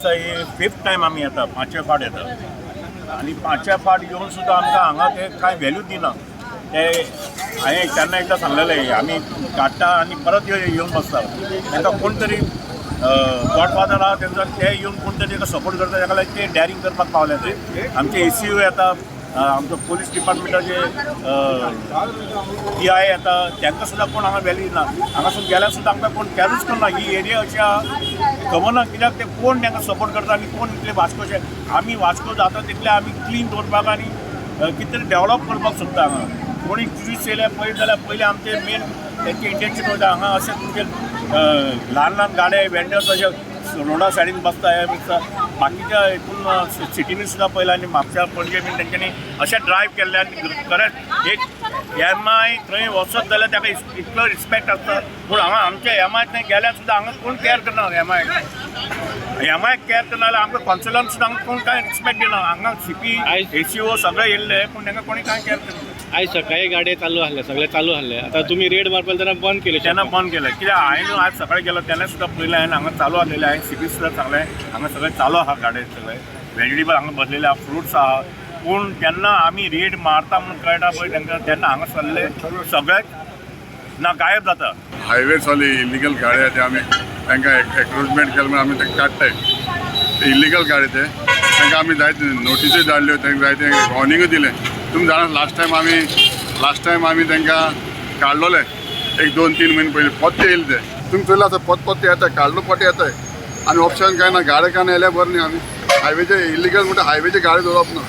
हे 5th time आमी येता, 5वे फावट येता आनी 5व्या फावट येवन सुद्दां आमकां हांगा ते कांय व्हॅल्यू दिना. ते हांवें तेन्ना एकदां सांगलेलें आमी काडटा आनी परत येवन बसता. तांकां कोण तरी गॉडफादर आहा तेंचो ते येवन कोण तरी ताका सपोर्ट करता, ताका लागून ते डॅरिंग करपाक पावले. ते आमचे ACU येता, आमचो पुलीस डिपार्टमेंटाचे PI येता, तांकां सुद्दां कोण हांगा व्हॅल्यू दिना. हांगासून गेल्यार सुद्दां आमकां कोण कॅरूच करना. ही एरिया अशी आहा खबर ना कित्याक ते कोण तांकां सपोर्ट करता आनी कोण इतले वास्कोचे. आमी वास्को जाता तितले आमी क्लीन दवरपाक आनी कितें तरी डेवलप करपाक सोदता. हांगा कोणी ट्युरिस्ट येयले पळयत जाल्यार पयलीं आमचें मेन तेंचें इंटेंशन वयता हांगा अशें तुमचे ल्हान ल्हान गाडे वेंडर्स अशे रोडा सायडीन बसता हे बाकीच्या हितून सिटीनी सुद्दां पयला आनी म्हापशा पणजे बीन तेंच्यांनी अशें ड्रायव केल्लें आनी खरेंच एक MI थंय वचत जाल्यार ताका इतलो रिस्पेक्ट आसता. पूण हांगा आमच्या MI थंय गेल्यार सुद्दां हांगा कोण केअर करना. MI केअर करना जाल्यार आमकां कॉन्सुलान सुद्दां हांगा कोण कांय रिस्पेक्ट दिना. हांगा CP ACO सगळे येयल्ले पूण तांकां कोणी कांय केअर करना. आज सकाळी गाडी चालू आसले, सगळे चालू आसले. आता तुम्ही रेड मारपाक तेन्ना बंद केले. तेन्ना बंद केलें कित्याक हांवें आज सकाळी गेलो तेन्ना सुद्दां पयलें हांवें हांगा चालू आसलेलें. हांवें CP सुद्दां सांगलें हांगा सगळें चालू आहा गाडये सगळे व्हेजिटेबल हांगा बसलेले आहा, फ्रुट्स आहा. पूण जेन्ना आमी रेड मारता म्हणून कळटा पळय तांकां तेन्ना हांगा सरले सगळेच ना गायब जाता. हायवेसवाली इलिगल गाडी ते आमी तांकां एक्रोचमेंट केलें म्हणून आमी ते काडटाय. इलिगल गाडी ते तांकां आमी जायते नोटीसूय धाडल्यो, तांकां जायते वॉर्निंगूय दिलें. तुमी जाणा लास्ट टायम आमी तांकां काडलोले 1-2-3 म्हयने पयलीं पोत्ते येयले ते. तुमी चोयला आसा पोत्ते येताय, काडलो पोटे येताय आनी ऑप्शन कांय ना. गाडी कांय येयल्या बरें न्ही. आमी हायवेचे इलिगल म्हणटा हायवेचे गाडी दवरप ना.